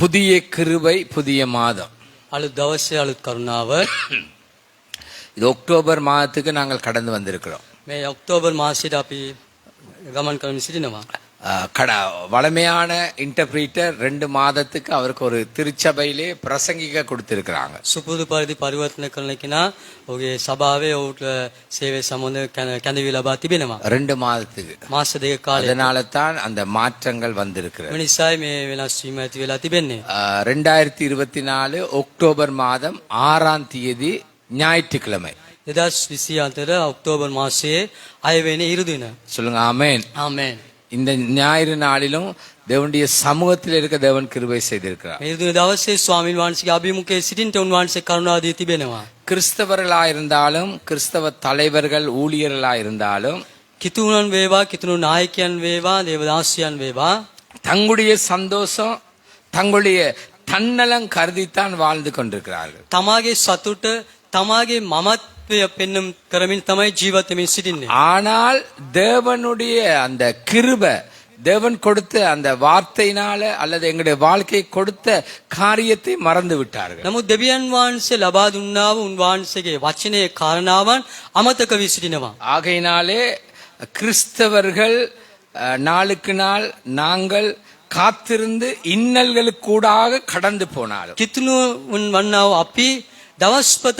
புதிய கிருபை புதிய மாதம். අලුත් දවසේ අලුත් කරුණාව. இது அக்டோபர் மாதத்துக்கு நாங்கள் கடந்து வந்திருக்கிறோம். මේ ඔක්තෝබර් මාසයට අපි ගමන් කරමින් සිටිනවා. வளமையான இன்டர்பிரீட்டர் 2 மாதத்துக்கு அவருக்கு ஒரு திருச்சபையிலே பிரசங்கிக்க கொடுத்திருக்கிறாங்க. සුපුරුදු පරිදි පරිවර්තන කරන කෙනා ඔහුගේ සභාවේ ඔහුට சேவை සම්බන්ධ කැඳවි ලබා තිබෙනවා. 2 மாதத்துக்கு. මාස දෙක කාලයක්. அதனால தான் அந்த மாற்றங்கள் வந்திருக்கிறது. මේ නිසායි මේ වෙනස් වීම ඇති වෙලා තිබෙන්නේ. 2024 அக்டோபர் மாதம் 6ஆம் தேதி ஞாயிற்றுக்கிழமை. 2024 ඔක්තෝබර් මාසයේ 6 වෙනි ඉරුදින. சொல்லுங்க ஆமென். ආමෙන්. இந்த ஞாயிறு நாளிலும் தேவனுடைய சமூகத்தில் இருக்க தேவன் கிருபை செய்திருக்கிறார். මේ ඉරුදින දවසේ ස්වාමීන් වහන්සේගේ අභිමුඛයේ සිටින්න උන්වහන්සේ කරුණාව දී තිබෙනවා. கிறிஸ்தவர்களா இருந்தாலும் கிறிஸ்தவ தலைவர்கள் ஊழியர்களா இருந்தாலும் කිතුණන් වේවා කිතුණු නායකයන් වේවා දේවදාසියන් වේවා தங்களுடைய சந்தோஷம் தங்களுடைய தன்னலம் கருதித்தான் வாழ்ந்து கொண்டிருக்கிறார்கள். තමාගේ සතුට තමාගේ මමත්වය පෙන්눔 කරමින් තමයි ජීවත් වෙමින් සිටින්නේ. ஆனால் தேவனுடைய அந்த கிருபை தேவன் கொடுத்த அந்த வார்த்தையினால அல்லது எங்களுடைய வாழ்க்கை கொடுத்த காரியத்தை மறந்து விட்டார்கள். නමුත් දෙවියන් වහන්සේ ලබා දුන්නා වූ උන්වහන්සේගේ වචනේ කාරණාවන් අමතක වී සිටිනවා. ஆகையினாலே கிறிஸ்தவர்கள் நாளுக்கு நாள் நாங்கள் காத்திருந்து இன்னல்களுக்கூடாக கடந்து போனாலும் කිතුණුන් වන්නා වූ අපි දවස්පත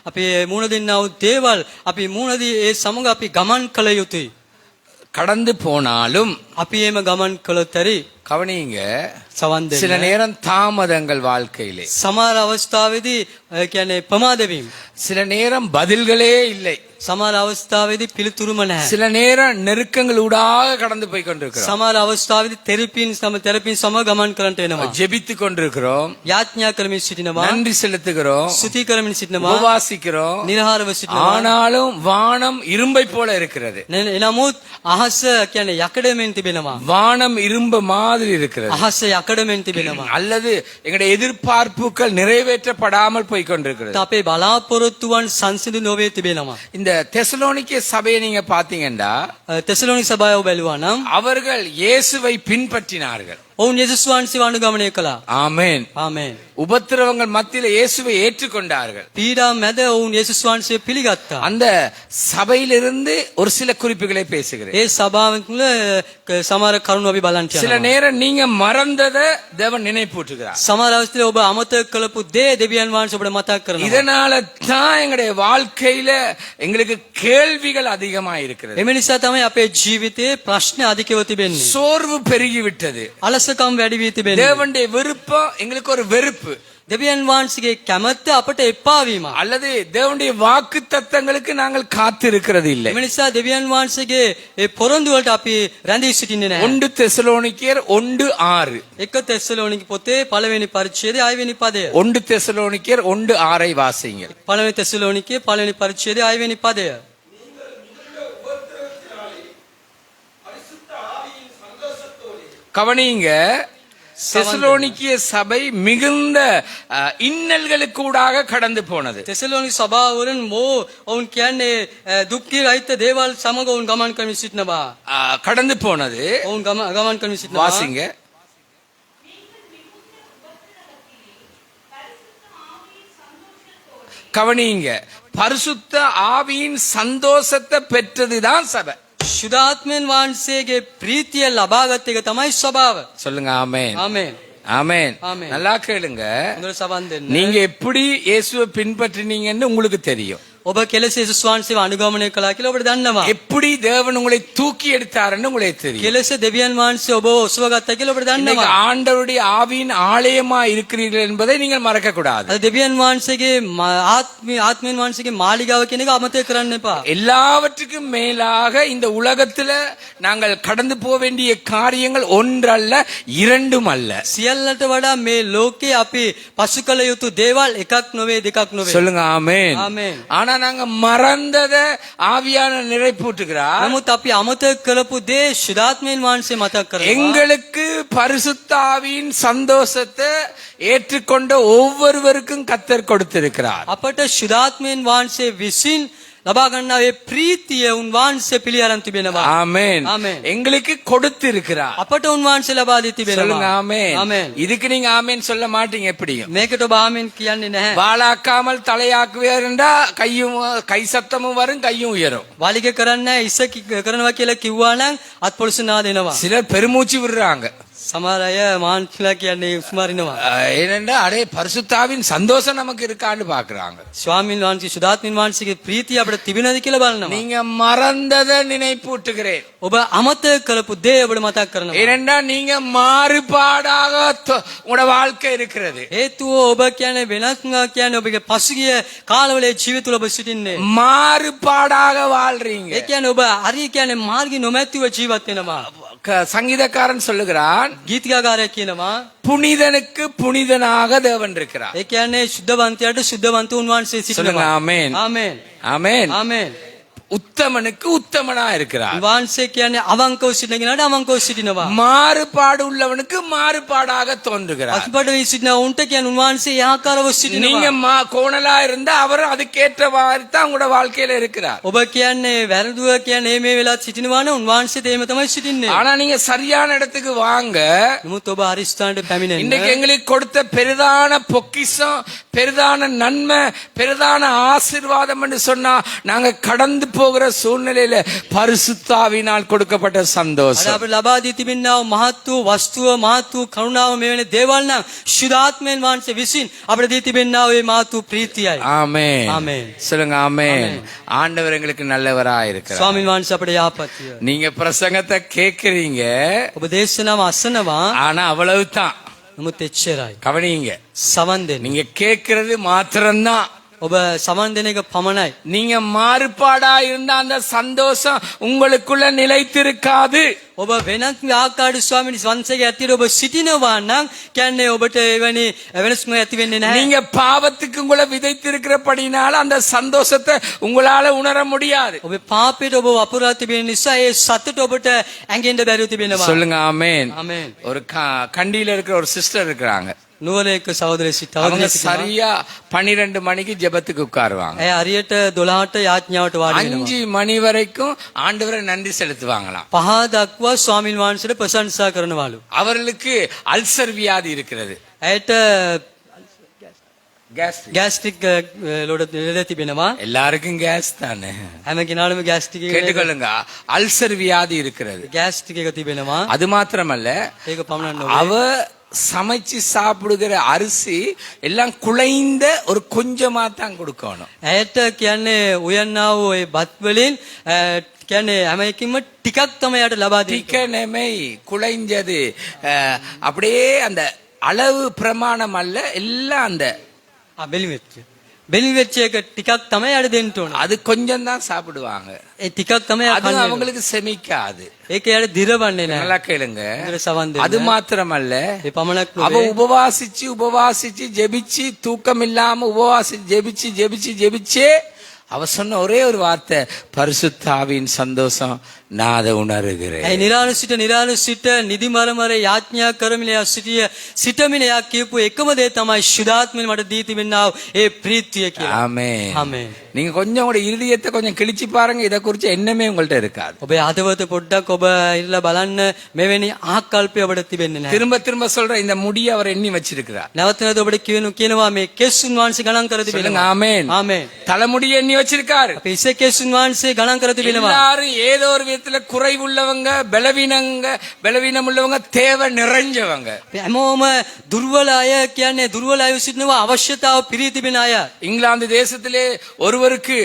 අපි මුණ දෙන්නා වූ දේවල් අපි මුණදී ඒ සමග අපි ගමන් කළ යුතුයි. கடந்து போனாலும் අපි එම ගමන් කළතරි கவனிங்க සවන් දෙන්න. சில நேரம் தாமதங்கள் வாழ்க்கையிலே සමහර අවස්ථාවේදී කියන්නේ ප්‍රමාද වීම. சில நேரம் பதில்களே இல்லை. සමහර අවස්ථාවේදී පිළිතුරුම නැහැ. சில நேரம் நெருக்கங்களூடாக கடந்து போய் கொண்டிருக்கிறோம். සමහර අවස්ථාවේදී තෙරපින් සම ගමන් කරන්නට වෙනවා. ஜெபித்து கொண்டிருக்கிறோம். යාඥා කරමින් සිටිනවා. நன்றி செலுத்துகிறோம். ස්තුති කරමින් සිටිනවා. உபவாசிக்கிறோம். නිරහරව සිටිනවා. ஆனாலும் வானம் இரும்பை போல இருக்கிறது. එනමුත් අහස කියන්නේ යකඩ මෙන් තිබෙනවා. வானம் இரும்பு மாதிரி இருக்கிறது. අහස යකඩ මෙන් තිබෙනවා. அல்லது எங்களுடைய எதிர்பார்ப்புகள் நிறைவேற்றப்படாமல் போய் கொண்டிருக்கிறது. අපේ බලාපොරොත්තුවන් සංසිඳු නොවේ තිබෙනවා. இந்த தெசலோனிக்கே சபையை நீங்க பாத்தீங்கன்னா තෙසලෝනි සභාව බැලුවා නම් அவர்கள் இயேசுவை பின்பற்றினார்கள். ඔවුන් යේසුස් වහන්සේව අනුගමනය කළා. ஆமென். ආමෙන්. உபத்திரவங்கள் மத்தியில இயேசுவை ஏற்றுக்கொண்டார்கள். පීඩා මැද ඔවුන් යේසුස් වහන්සේ පිළිගත්තා. அந்த சபையிலிருந்து ஒரு சில குறிப்புகளை பேசுகிறேன். ඒ සභාවෙන් තුල සමහර කරුණු අපි බලන්න சில යනවා. நேரம் நீங்க மறந்ததை தேவன் நினைப்பூட்டுகிறார். සමහර අවස්ථාවේ ඔබ අමතක කළපු දේ දෙවියන් වහන්සේ ඔබට මතක් කරනවා. இதனால தான் எங்களுடைய வாழ்க்கையில எங்களுக்கு கேள்விகள் அதிகமா இருக்கிறது. එම නිසා තමයි අපේ ජීවිතයේ ප්‍රශ්න අධිකව තිබෙන්නේ. சோர்வு பெருகிவிட்டது. අලසකම් වැඩි වී තිබෙන්නේ. தேவனுடைய விருப்பம் எங்களுக்கு ஒரு வெறுப்பு. දෙවියන් වහන්සේගේ කැමැත්ත අපට එපා වීම. அல்லது தேவனுடைய வாக்கு தத்தங்களுக்கு நாங்கள் காத்திருக்கிறது இல்லை. එම නිසා දෙවියන් වහන්සේගේ ඒ පොරොන්දු වලට අපි රැඳී සිටින්නේ නැහැ. 1 தெசலோனிக்கேயர் 1:6. 1 තෙසලෝනික පොතේ පළවෙනි පරිච්ඡේදයේ 6 වෙනි පදය. 1 தெசலோனிக்கேயர் 1:6 வாசிங்க. පළවෙනි තෙසලෝනිකේ පළවෙනි පරිච්ඡේදයේ 6 වෙනි පදය. கவனிங்க, தெசலோனிக்கிய சபை மிகுந்த இன்னல்களுக்கூடாக கடந்து போனது. තෙසලෝනි සභාවවලින් ඔවුන් කියන්නේ දුක්ඛී රහිත දේවල් සමග ඔවුන් ගමන් කරමින් සිටිනවා. கடந்து போனது. ඔවුන් ගමන් කරමින් සිටිනවා. வாசிங்க. கவனிங்க, பரிசுத்த ஆவியின் சந்தோஷத்தை பெற்றதுதான் சபை. සුදාත්මයන් වහන්සේගේ ප්‍රීතිය ලබාගත් එක තමයි ස්වභාව. சொல்லுங்க ஆமென். ආමෙන්. ஆமென். ஆமென். நல்லா கேளுங்க. හොඳට සවන් දෙන්න. நீங்க எப்படி இயேசுவை பின்பற்றினீங்கன்னு உங்களுக்கு தெரியும். ඔබ කෙලෙස යේසුස් වහන්සේව අනුගමනය කළා කියලා ඔබට දන්නවා. எப்படி தேவன் உங்களை தூக்கி எடுத்தாருன்னு உங்களுக்கு தெரியும். කෙලෙස දෙවියන් වහන්සේ ඔබව ඔසව ගත්තා කියලා ඔබට இன்னைக்கு දන්නවා. ஆண்டவருடைய ஆவியின் ஆலயமா இருக்கிறீர்கள் என்பதை நீங்கள் மறக்க கூடாது. අද දෙවියන් වහන්සේගේ ආත්මයන් වහන්සේගේ මාලිගාව කියන එක අමතක කරන්න එපා. எல்லாவற்றுக்கும் மேலாக இந்த உலகத்துல நாங்கள் கடந்து போக வேண்டிய காரியங்கள் ஒன்றல்ல இரண்டும் அல்ல. සියල්ලට වඩා මේ ලෝකේ අපි පසු කළ යුතු දේවල් එකක් නොවේ දෙකක් නොවේ. சொல்லுங்க ஆமென். ආමෙන්. ஆனா நாங்க மறந்தத ஆவியான நிறைப்பூட்டுகிறார். නමුත් අපි අමතක කරපු දේ සුදාත්මයන් වහන්සේ මතක් කරනවා. எங்களுக்கு பரிசுத்த ஆவியின் சந்தோஷத்தை ஏற்றுக்கொண்ட ஒவ்வொருவருக்கும் கர்த்தர் கொடுத்திருக்கிறார். අපට සුදාත්මයන් වහන්සේ විසින් ලබා ගන්නා ඒ ප්‍රීතිය උන්වහන්සේ පිළි අරන් තිබෙනවා. ஆமென் ஆமென். எங்களுக்கு கொடுத்து இருக்கிறார். අපට උන්වහන්සේ ලබා දී சொல்லுங்க තිබෙනවා. ஆமென். ஆமென். இதுக்கு நீங்க ஆமென் சொல்ல மாட்டீங்க எப்படியும். මේකට ඔබ ආමෙන් කියන්නේ නැහැ. வாளாக்காமல் தலையாக்குவேண்டா கையும் கை சத்தமும் வரும் கையும் உயரும். වාලිග කරන්නේ ඉස කරනවා කියලා කිව්වා නම් අත්පොළසු නාදෙනවා. சிலர் பெருமூச்சு விடுறாங்க. සමහර අය මාන්සිලා කියන්නේ උස්මරිනවා. ஏனென்றா அடே பரிசுத்தாவின் சந்தோஷம் நமக்கு இருக்கான்னு பாக்குறாங்க. ස්වාමීන් වහන්සේ සුදාත්මින් වහන්සේගේ ප්‍රීතිය අපිට තිබෙනවද කියලා බලනවා. நீங்க மறந்ததை நினைப்பூட்டுகிறேன். ඔබ අමතක කරපු දේ ඔබට මතක් කරනවා. ஏனென்றா நீங்க மாறுபாடாக உங்களோட வாழ்க்கை இருக்கிறது. හේතුව ඔබ කියන්නේ වෙනස්ම කියන්නේ ඔබගේ පසුගිය කාලවල ජීවිත තුළ ඔබ සිටින්නේ. மாறுபாடாக வாழ்றீங்க. ඒ කියන්නේ ඔබ හරි කියන්නේ මාර්ගي නොමැතිව ජීවත් වෙනවා. சங்கீதக்காரன் சொல்லுகிறான், ගීතිකාකාරයා කියනවා புனிதனுக்கு புனிதனாக தேவன் இருக்கிறார். ඒ කියන්නේ සුද්ධවන්තයාට සුද්ධවන්ත උන්වහන්සේ சொல்லுங்க සිටිනවා. ஆமென். ආමෙන්. ஆமென். ආමෙන්. உத்தமனுக்கு உத்தமனா இருக்கிறார். උන්වහන්සේ කියන්නේ අවංකව සිටින කෙනාට අවංකව සිටිනවා. மாறுபாடு உள்ளவனுக்கு மாறுபாடாக தோன்றுகிறார். අතිපඩ වී සිටින උන්ට කියන්නේ උන්වහන්සේ ඒ ආකාරව நீங்க සිටිනවා. கோணலா இருந்தா அவர் அதுக்கேற்ற மாதிரி தான் உங்களோட வாழ்க்கையில இருக்கிறார். ඔබ කියන්නේ වැරදුව කියන්නේ මේ වෙලාවට සිටිනවා නම් උන්වහන්සේත් එහෙම තමයි සිටින්නේ. ஆனா நீங்க சரியான இடத்துக்கு வாங்க. නමුත් ඔබ අරිස්ථානට පැමිණෙන්න. இன்னைக்கு எங்களுக்கு கொடுத்த பெரிதான பொக்கிஷம், பெரிதான நன்மை, பெரிதான ஆசீர்வாதம் என்று சொன்னா நாங்க கடந்து போகிற சூழ்நிலையில பரிசுத்தாவினால் கொடுக்கப்பட்ட අද சந்தோஷம். අපිට ලබා දී තිබෙනා වූ මහත් වූ වස්තුව මහත් වූ කරුණාව මේ වෙන දේවල් නම් ශුද්ධාත්මයන් වහන්සේ විසින් අපිට දී තිබෙනා වූ මේ මහත් වූ ප්‍රීතියයි. ஆமென். ஆமென். சொல்லுங்க ஆமென். ஆண்டவர் எங்களுக்கு நல்லவராய் இருக்கிறார். ස්වාමීන් වහන්සේ අපිට යාපත්‍ය. நீங்க பிரசங்கத்தை கேக்குறீங்க, ඔබ දේශනාව අසනවා. ஆனா அவ்வளவுதான். නමුත් එච්චරයි. கவனிங்க, සමන් දෙන්න. நீங்க கேக்குறது மாத்திரம்தான். ඔබ සමන් දෙන එක පමණයි. நீங்க மாறுபாடா இருந்தா அந்த சந்தோஷம் உங்களுக்குள்ள நிலைத்திருக்காது. ඔබ වෙනත් ආකාරයට ස්වාමීන් වහන්සේගේ ඇතිර ඔබ සිටිනවා නම් කියන්නේ ඔබට එවැනි වෙනස්ම ඇති වෙන්නේ නැහැ. நீங்க பாவத்துக்கு உங்களை விதைத்திருக்கிறபடினால அந்த சந்தோஷத்தை உங்களால உணர முடியாது. ඔබ පාපයට ඔබ වපුරා තිබෙන නිසා ඒ සතුට ඔබට ඇඟෙන්න බැරුව තිබෙනවා. சொல்லுங்க ஆமென். ආමෙන්. ஒரு கண்டியில இருக்கிற ஒரு சிஸ்டர் இருக்கிறாங்க. නුවරේක සහෝදරයෙක් அவங்க සිටිනවා. சரியா 12 மணிக்கு ஜெபத்துக்கு உட்காருவாங்க. ඇය හරියට 12ට යාඥාවට වාඩි වෙනවා. 5 மணி வரைக்கும் ஆண்டவரை நன்றி செலுத்துவாங்களாம். 5 දක්වා ස්වාමීන් වහන්සේට ප්‍රශංසා කරනවලු. அவர்களுக்கு அல்சர் வியாதி இருக்கிறது. ඇයට ගෑස්ට්‍රික් ලෝඩ තිබෙනවා. எல்லாருக்கும் கேஸ் தானே. හැම කෙනාටම ගෑස්ට්‍රික් එක கேட்டுக்கொள்ளுங்க, அல்சர் வியாதி இருக்கிறது. ගෑස්ට්‍රික් එක තිබෙනවා. அது மாத்திரமல்ல, ඒක පමණක් அவ නොවේ. சமைச்சு சாப்பிடுகிற அரிசி எல்லாம் குழைந்த ஒரு கொஞ்சமா தான் கொடுக்கணும். ඇයට කියන්නේ උයන්නා වූ ඒ බත් වලින් කියන්නේ හැම එකකින්ම ටිකක් තමයි යට ලබා දෙන්නේ. டிக்கனமை குழைஞ்சது, அப்படியே அந்த அளவு பிரமாணம் அல்ல, எல்லாம் அந்த බෙලි වෙච්ච එක ටිකක් තමයි යට දෙන්න ඕන. அது கொஞ்சம் தான் சாப்பிடுவாங்க. ඒ ටිකක් තමයි යට அது කන්නේ. அவங்களுக்கு செமிக்காது. ඒක යට දිරවන්නේ නැහැ. நல்லா கேளுங்க. ඒකට සවන් දෙන්න. அது மாத்திரமல்ல, ඒ පමණක් அவ නොවේ. உபவாசிச்சு ஜெபிச்சு தூக்கம் இல்லாம உபவாசிச்சு ஜெபிச்சு அவ சொன்ன ஒரே ஒரு வார்த்தை, பரிசுத்தாவின் சந்தோஷம் நான் அதை உணர்கிறேன். ඇයි නිරාලුසිට නිදි මරමර යාඥා කරමින එයා සිටමින එයා කියපු එකම දේ තමයි ශුද්ධාත්මයෙන් මට දී තිබෙනා ඒ ප්‍රීතිය කියලා. ஆமென். ආමෙන්. நீங்க கொஞ்சம் உங்களோட இருதயத்தை கொஞ்சம் கிழிச்சு பாருங்க, இதை குறிச்சு எண்ணமே உங்கள்ட்ட இருக்காது. ඔබේ හදවත පොඩ්ඩක් ඔබ ඉරලා බලන්න මෙවැනි ආකල්පය ඔබට තිබෙන්නේ නැහැ. திரும்ப திரும்ப சொல்ற, இந்த முடியை அவர் எண்ணி வச்சிருக்கிறார். නැවත නැවත ඔබට කියනවා මේ කෙස්ුන් වහන්සේ ගණන් කර சொல்லுங்க තිබෙනවා. ஆமென். ආමෙන්. தலைமுடியை எண்ணி வச்சிருக்காரு. අපේ ඉසේ කෙස්ුන් වහන්සේ ගණන් කර තිබෙනවා. எல்லாரும் ஏதோ ஒரு விதத்துல குறைவுள்ளவங்க, பலவீனம் உள்ளவங்க, தேவை நிறைஞ்சவங்க. හැමෝම දුර්වල අය කියන්නේ දුර්වල අය සිටිනවා, අවශ්‍යතාව පිරී තිබෙන අය. இங்கிலாந்து தேசத்திலே ஒருவருக்கு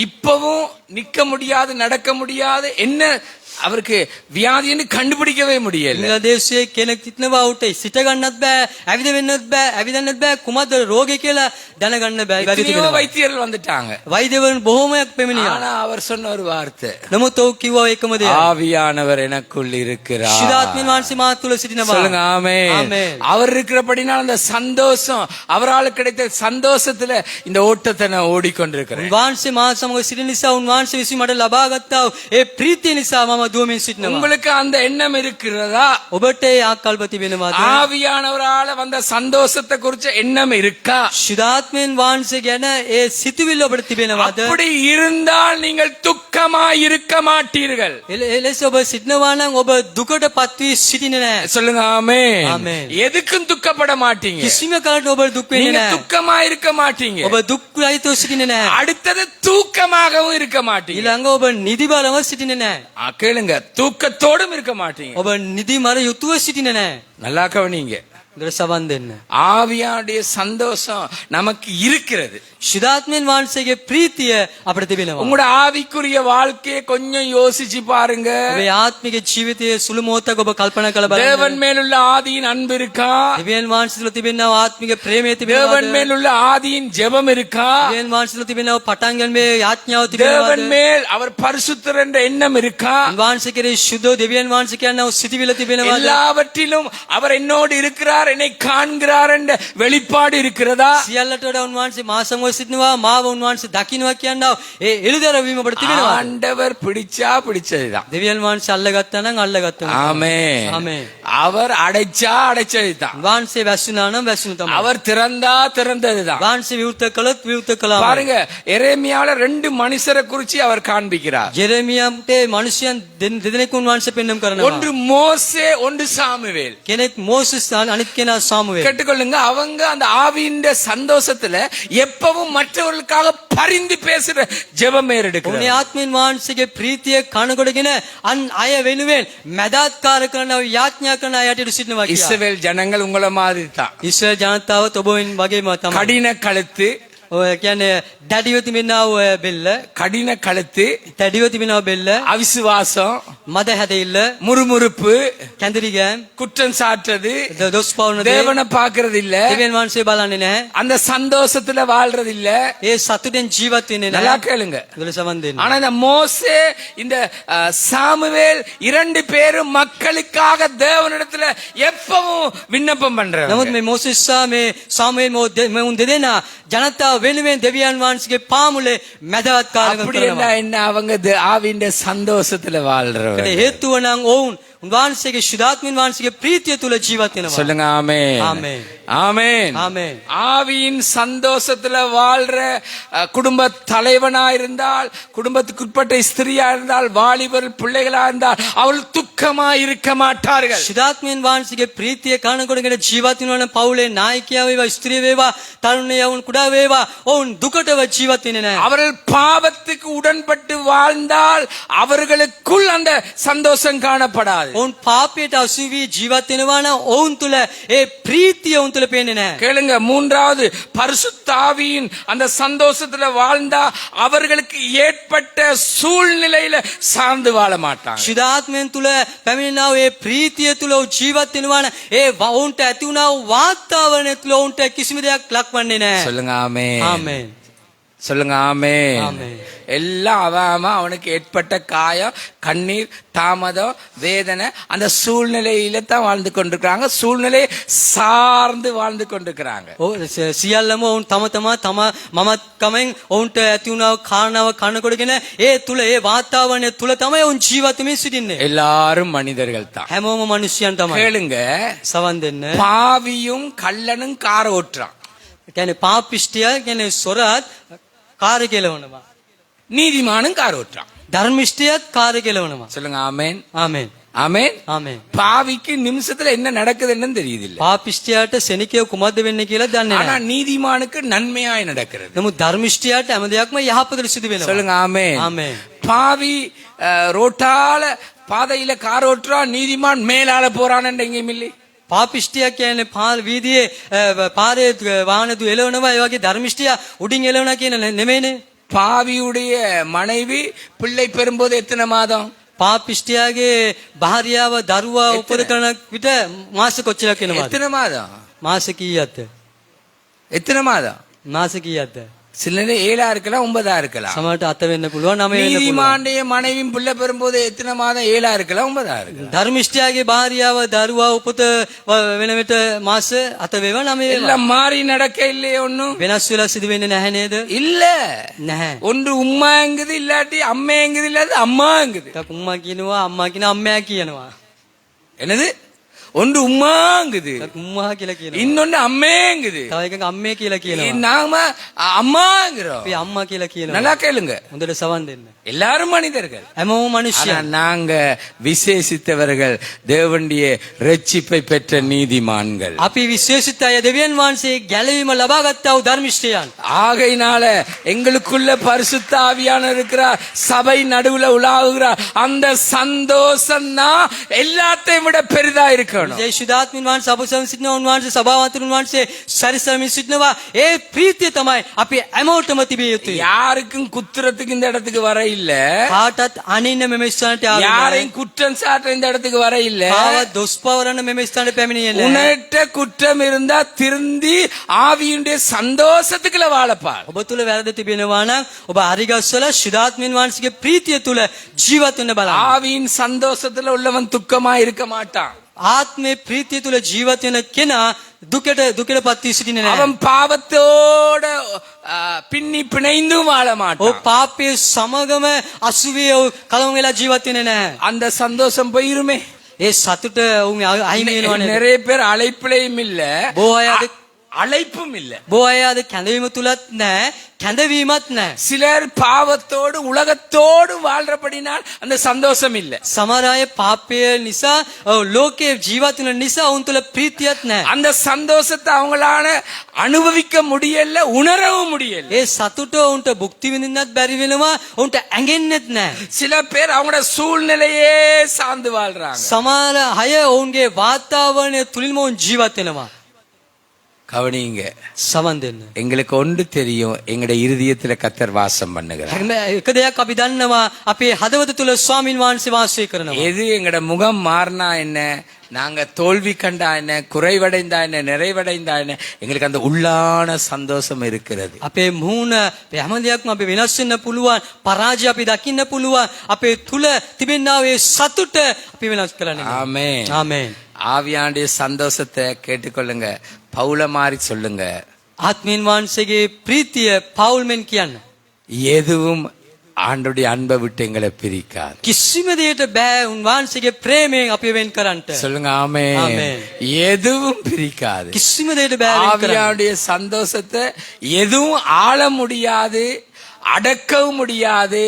இப்பவும் நிக்க முடியாது, நடக்க முடியாது, என்ன அவருக்கு வியாதின்னு கண்டுபிடிக்கவே முடியல. ඉංග්‍රීසියේ කෙනෙක් සිටිනවා උට සිට ගන්නත් බෑ, ඇවිදෙන්නත් බෑ, කුමද්ද රෝගේ කියලා දැනගන්න බෑ. எத்தனையோ வைத்தியர்கள் வந்துட்டாங்க. වෛද්‍යවරුන් බොහෝමයක් පැමිණියා. ஆனா அவர் சொன்ன ஒரு வார்த்தை, නමුත් ඔව් කිව්වා එකම දේ. ஆவியானவர் எனக்குள் இருக்கிறார். ශුද්ධාත්මයන් වහන්සේ මා තුළ සිටිනවා. சொல்லுங்க ஆமென். ஆமென். அவர் இருக்கிறபடினால் அந்த சந்தோஷம், அவரால் கிடைத்த சந்தோஷத்துல இந்த ஓட்டத்தை நான் ஓடிக்கொண்டிருக்கிறேன். උන්වහන්සේ මා සමග සිටින නිසා උන්වහන්සේ විසින් මට ලබා ගත්තා ඒ ප්‍රීතිය නිසා මම දුවමින් සිටිනවා. உங்களுக்கு அந்த எண்ணம் இருக்கிறதா? ඔබට ඒ ආකල්ප තිබෙනවාද? ஆவியானவரால வந்த சந்தோஷத்தை குறிச்ச எண்ணம் இருக்கா? ශුද්ධාත්මයන් වහන්සේ ගැන ඒ සිතුවිල්ල ඔබට තිබෙනවාද? அப்படி இருந்தால் நீங்கள் துக்கமாய் இருக்க மாட்டீர்கள். එලෙස ඔබ සිටිනවා නම් ඔබ දුකට පත්වී සිටින්නේ නැහැ. சொல்லுங்க ஆமென். ஆமென். எதுக்கும் துக்கப்பட மாட்டீங்க. කිසිම කාලයක ඔබ දුක් වෙන්නේ நீங்க නැහැ. துக்கமாய் இருக்க மாட்டீங்க. ඔබ දුක් රහිතව සිටින්නේ නැහැ. அடுத்தது தூக்கமாகவும் இருக்க மாட்டீங்க. ඊළඟ ඔබ නිදිබරව සිටින්නේ නැහැ. கேளுங்க, தூக்கத்தோடும் இருக்க மாட்டீங்க. ඔබ නිදිමර යුතුව සිටින්නේ නැහැ. நல்லா கவனிங்க. ඒකට සවන් දෙන්න. ஆவியானுடைய சந்தோஷம் நமக்கு இருக்கிறது. ශුද්ධාත්මයන් වහන්සේගේ ප්‍රීතිය අපිට තිබෙනවා. உங்களோட ஆவிக்குரிய வாழ்க்கையை கொஞ்சம் யோசிச்சு பாருங்க. ඔබේ ආත්මික ජීවිතයේ සුළු මොහොතක් ඔබ කල්පනා කරලා தேவன் බලන්න. மேலுள்ள ஆதியின் அன்பு இருக்கா? දෙවියන් වහන්සේ තුළ තිබෙනා ආත්මික ප්‍රේමය தேவன் තිබෙනවාද? மேலுள்ள ஆதியின் ஜெபம் இருக்கா? දෙවියන් වහන්සේ තුළ තිබෙනා පටන් ගැනීමේ යාඥාව தேவன் තිබෙනවාද? மேல் அவர் பரிசுத்தர் என்ற எண்ணம் இருக்கா? වහන්සේ කෙරෙහි ශුද්ධ දෙවියන් වහන්සේ කියනවා සිටිවිල තිබෙනවාද? எல்லாவற்றிலும் அவர் என்னோடு இருக்கிறார், என்னை காண்கிறார் என்ற வெளிப்பாடு இருக்கிறதா? සියල්ලට වඩා උන්වහන්සේ මා සමග සිටිනවා, මාව උන්වහන්සේ දකින්නවා කියනවා. ඒ එළිදරවීම අපිට තිබෙනවා. ஆண்டவர் பிடிச்சா பிடிச்சதுதான். දෙවියන් වහන්සේ අල්ලගත්තා නම් අල්ලගත්තා. ஆமென். ஆமென். அவர் அடைச்சா அடைச்சதுதான். වහන්සේ වැස්සුනා නම් වැස්සුණු තමයි. அவர் திறந்தா திறந்ததுதான். වහන්සේ විවෘත කළොත් විවෘත කළා. பாருங்க, எரேமியாவுல 2 மனுஷரை குறிச்சு அவர் காண்பிக்கிறார். ජෙරෙමියාට මිනිසයන් දෙදෙනෙකු උන්වහන්සේ පෙන්වම් කරනවා. ஒன்று மோசே, ஒன்று சாமுவேல். කෙනෙක් මෝසස් අනිත් කෙනා සාමුවෙල්. கேட்டுக்கொள்ளுங்க, அவங்க அந்த ஆவியின் சந்தோஷத்துல எப்பவும் மற்றவர்களுக்காக பரிந்து பேசுற ஜெபம் උනේ எடுக்கிறார். ආත්මෙන් වහන්සේගේ ප්‍රීතිය කනකොටගෙන අන් අය වෙනුවෙන් මැදාත්කාර කරනවා, යාඥා කරන අයට සිටිනවා කියලා. இஸ்ரவேல் ஜனங்கள் உங்களை மாதிரி தான். ඉස්රායල් ජනතාව ඔබෙන් වගේම තමයි. கடின கழுத்து, ඔය කියන්නේ දැඩිව තිබෙනා ඔය බෙල්ල, கடின கழுத்து, දැඩිව තිබෙනා බෙල්ල, அவிசுவாசம், මද හැදෙilla, முறுமுறுப்பு, කැඳිරි ගෑම්, குற்றம் சாட்டுறது, දොස් පවුන දේ, தேவனை பார்க்கறது இல்ல, දෙවියන් වහන්සේ බලන්නේ නැහැ. அந்த சந்தோஷத்துல வாழ்றது இல்ல. ඒ සතුටෙන් ජීවත් වෙන්නේ நல்லா නැහැ. கேளுங்க. ඒවල සමන් දෙන්න. ஆனா இந்த மோசே, இந்த சாமுவேல் 2 பேரும் மக்களுக்காக தேவனிடத்துல எப்பவும் விண்ணப்பம் பண்றாங்க. නමුත් මේ මෝසෙස් සහ මේ සාමුවෙල් මේ උන් දෙදෙනා ජනතාව වෙනුවෙන් දෙවියන් වහන්සේගේ පාමුලේ මැදවත්කාරකම් அப்படி කරනවා. என்ன அவங்க ஆவியின் சந்தோஷத்துல வாழ்றவங்க. ඒකට හේතුව නම් ඔවුන් උන්වහන්සේගේ ශුද්ධාත්මයන් වහන්සේගේ ප්‍රීතිය තුල ජීවත් වෙනවා. சொல்லுங்க ஆமென். ஆமென். ஆமென். ஆமென். ஆவியின் சந்தோஷத்துல வாழ்ற குடும்ப தலைவனா இருந்தால், குடும்பத்துக்கு உட்பட்ட ஸ்திரியா இருந்தால், வாலிபர் பிள்ளைகளா இருந்தால் அவர்கள் துக்கமா இருக்க மாட்டார்கள். ශුද්ධාත්මයන් වහන්සේගේ ප්‍රීතිය කනකොටගෙන ජීවත් වෙනවා නම් පවුලේ නායකයා වේවා, ස්ත්‍රිය වේවා, තරුණයවුන් කුඩා වේවා, ඔවුන් දුකටව ජීවත් වෙන්නේ නැහැ. அவர்கள் பாவத்துக்கு உடன்பட்டு வாழ்ந்தால் அவர்களுக்குள் அந்த சந்தோஷம் காணப்படாது. ඔවුන් පාපයට අසු වී ජීවත් වෙනවා නම් ඔවුන් තුල ඒ ප්‍රීතිය ඔවුන් තුල පේන්නේ නැහැ. கேளுங்க, 3வது பரிசுத்த ஆவியின் அந்த சந்தோஷத்துல வாழ்ந்தா அவர்களுக்கு ஏற்பட்ட சூழ்நிலையில சார்ந்து வாழ மாட்டாங்க. ශුද්ධාත්මයන් තුල පැමිණෙනා වූ ඒ ප්‍රීතිය තුල ජීවත් වෙනවා නම් ඒ ඔවුන්ට ඇති වුණා වූ වාතාවරණය තුල ඔවුන්ට කිසිම දෙයක් ලක්වන්නේ නැහැ. சொல்லுங்க ஆமென். ආමේන්. சொல்லுங்க ஆமென். ஆமென். எல்லாம் அவனுக்கு ஏற்பட்ட காயம், கண்ணீர், தாமதம், வேதனை, அந்த சூழ்நிலையில தான் வாழ்ந்து கொண்டிருக்கிறாங்க. சூழ்நிலையை சார்ந்து வாழ்ந்து கொண்டிருக்கிறாங்க. සියල්ලම ඔවුන් තම මමත්කමෙන් ඔවුන්ට ඇති වුණා වූ කාරණාව කනකොටගෙන ඒ තුල ඒ වාතාවරණය තුල තමයි ඔවුන් ජීවත් වෙමින් සිටින්නේ. எல்லாரும் மனிதர்கள் தான். හැමෝම මිනිස්යන් තමයි. கேளுங்க, සවන් දෙන්න. பாவியும் கள்ளனும் கார் ஓட்டுறான், කියන්නේ පාපිෂ්ඨය කියන්නේ සොරත් කාර්ය කෙලවනවා. நீதிமானும் கார் ஓட்டுறான். ධර්මිෂ්ඨයත් කාර්ය කෙලවනවා. சொல்லுங்க ஆமென். ආමේන්. ஆமென். ආමේන්. பாவிக்கு நிமிஷத்துல என்ன நடக்குதுன்னு தெரியுது இல்ல. පාපිෂ්ඨයාට සෙනිකේ කුමද්ද වෙන්නේ කියලා දන්නේ ஆனா නැහැ. நீதிமானுக்கு நன்மையாய் நடக்கிறது. නමුත් ධර්මිෂ්ඨයාට හැම දෙයක්ම යහපතට සිදු වෙනවා. சொல்லுங்க ஆமென். ආමේන්. பாவி ரோட்டால பாதையில கார் ஓட்டுறான், நீதிமான் மேலால போறான்னு எங்கேயும் இல்லை. පාපිෂ්ඨයා කියන්නේ වීදියේ පාරේ වාහන දු එලවනවා. ඒ වගේ ධර්මිෂ්ඨයා උඩින් එලවනවා කියන නෙමෙයිනේ. பாவியுடைய மனைவி பிள்ளை பெறும்போது எத்தனை மாதம்? පාපිෂ්ඨයාගේ භාර්යාව දරුවා උපත කරන විට මාස කොච්චරක් වෙනවද? எத்தனை மாதம்? මාස කීයක්ද? எத்தனை மாதம்? මාස කීයක්ද? சில நேரம் 7 இருக்கலாம் 9 இருக்கலாம். සමහරට 7 වෙන්න පුළුවන් 9 වෙන්න පුළුවන්. நீதிமானுடைய மனைவியும் பிள்ளை பெறும்போது எத்தனை மாதம் 7 இருக்கலாம் 9 இருக்கலாம். ධර්මිෂ්ඨයාගේ භාර්යාව දරුවා උපත වෙන විට මාස 7 වේවා 9 වේවා. எல்லாம் மாறி நடக்க இல்லையே ஒண்ணும் වෙනස් වෙලා සිදු වෙන්නේ නැහැ නේද? இல்ல. නැහැ. ஒன்று உம்மாங்குது இல்லாட்டி அம்மைங்குது இல்லாட்டி அம்மாங்குது. එකක් උම්මා කියනවා අම්මා කියන අම්මයා කියනවා. என்னது? ஒன்று உம்மாங்குது එකක් උම්මා කියලා කියනවා. இன்னொன்னு அம்மேங்குது. තව එකක් අම්මේ කියලා කියනවා. நாம அம்மாங்கிறோம். අපි අම්මා කියලා කියනවා. நல்லா கேளுங்க. හොඳට සවන් දෙන්න. எல்லாரும் மனிதர்கள். හැමෝම ஆனா මිනිස්සුන්. நாங்க விசேஷித்தவர்கள் தேவனுடைய ரட்சிப்பை பெற்ற நீதிமான்கள். අපි විශේෂිත අය දෙවියන් වහන්සේ ගැලවීම ලබා ගත්තා වූ ධර්මිෂ්ඨයන්. ஆகையினால எங்களுக்குள்ள பரிசுத்த ஆவியானவர் இருக்கிறார், சபை நடுவுல உலாவுகிறார். அந்த சந்தோஷம் தான் எல்லாத்தையும் விட பெரிதா இருக்கணும். ජේසුදාත්මින් වහන්සේ අපසම සිටිනවා, උන්වහන්සේ සභාවතුන් වහන්සේ සරිසමින් සිටිනවා. ඒ ප්‍රීතිය තමයි අපි හැමෝටම තිබිය යුතුයි. யாருக்கும் குத்துறதுக்கு இந்த இடத்துக்கு வர இல்ல, කාටත් අනින්න මෙම ස්ථානට ආවේ නැහැ. யாரையும் குற்றம் சாட்ட இந்த இடத்துக்கு வர இல்ல. කාවත් දොස් පවරන්න මෙම ස්ථානට පැමිණියේ නැහැ. உன்னிட்ட குற்றம் இருந்தா திருந்தி ஆவியுடைய சந்தோஷத்துக்குள்ள வாழப்பார். ඔබ තුල වැරදි තිබෙනවා නම් ඔබ හරිගස්සල ශුද්ධාත්මින් වහන්සේගේ ප්‍රීතිය තුල ජීවත් වෙන්න බලන්න. ஆவியின் சந்தோஷத்துல உள்ளவன் துக்கமா இருக்க மாட்டான். ආත්මේ ප්‍රීතිය තුල ජීවත් වෙන කෙනා දුකටපත් වී සිටින්නේ නැහැ. அவன் பாவத்தோட பின்னி பிணைந்தும் வாழ ඔව් மாட்டான். පාපයේ සමගම අසුවිය කලවම් වෙලා ජීවත් වෙන්නේ නැහැ. அந்த சந்தோஷம் போயிருமே. ඒ සතුට උන් අහිමි වෙනවා නේද? நிறைய பேர் அழைப்பிலையும் இல்ல, බොහෝ අය අද அழைப்பும் இல்ல. බොහෝ අය අද කැඳවීම තුලත් නැහැ, කැඳවීමත් නැහැ. சிலர் பாவத்தோடு உலகத்தோடு வாழ்றபடினால் அந்த சந்தோஷம் இல்ல. සමහර අය පාපය නිසා ලෝකයේ ජීවත් වෙන නිසා උන් තුල ප්‍රීතියක් නැහැ. அந்த சந்தோஷத்தை அவங்களால அனுபவிக்க முடியல, உணரவும் முடியல. ඒ සතුට උන්ට භුක්ති විඳින්නත් බැරි වෙනවා, උන්ට ඇඟෙන්නෙත් නැහැ. சில பேர் அவங்களோட சூழ்நிலையே சார்ந்து வாழ்றாங்க. සමහර අය ඔවුන්ගේ වාතාවරණය තුලින්ම උන් ජීවත් වෙනවා. கவனிங்க, සමන් දෙන්න. எங்களுக்கு ஒன்று தெரியும், எங்கட இருதயத்துல கர்த்தர் வாசம் பண்ணுகிறார். එක දෙයක් අපි දන්නවා, අපේ හදවත තුල ස්වාමින් වහන්සේ වාසය කරනවා. எது எங்கட முகம் மாறினா என்ன, நாங்க தோல்வி கண்டா என்ன, குறைவடைந்தா என்ன, நிறைவடைந்தா என்ன, எங்களுக்கு அந்த உள்ளான சந்தோஷம் இருக்கிறது. අපේ මූණ හැම දෙයක්ම අපි වෙනස් වෙන්න පුළුවන්, පරාජය අපි දකින්න පුළුවන්. අපේ තුල තිබෙනා ඒ සතුට අපි වෙනස් කරන්න. ஆமென். ආමේන්. ஆவியானுடைய சந்தோஷத்தை கேட்டுக்கொள்ளுங்க, பவுல மாதிரி சொல்லுங்க. ආත්මීන් වහන්සේගේ ප්‍රීතිය පවුල්මෙන් කියන්න. எதுவும் ஆண்டுடைய அன்பை விட்டு எங்களை பிரிக்காது. කිසිම දෙයකට බෑ උන්වහන්සේගේ ප්‍රේමයෙන් අපි වෙන් කරන්නට. சொல்லுங்க ஆமென். ஆமென். எதுவும் பிரிக்காது. කිසිම දෙයකට බෑ වෙන් කරන්න. ஆவியானுடைய சந்தோஷத்தை எதுவும் ஆள முடியாது, அடக்கவும் முடியாது.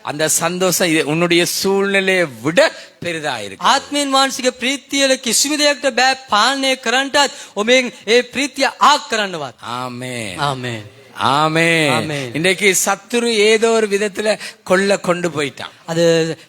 அந்த சந்தோஷம் உன்னுடைய சூழ்நிலையை விட பெரிதா இருக்கு. ආත්මීන් වහන්සේගේ ප්‍රීතිය කිසිම දෙයකට බෑ පාලනය කරන්නටත් ඔබෙන් ඒ ප්‍රීතිය ආක් කරන්නවත්. ஆமென். ආමේන්. ஆமென். ஆமென். இன்றைக்கு சத்துரு ஏதோ ஒரு விதத்துல கொண்டு போயிட்டான். අද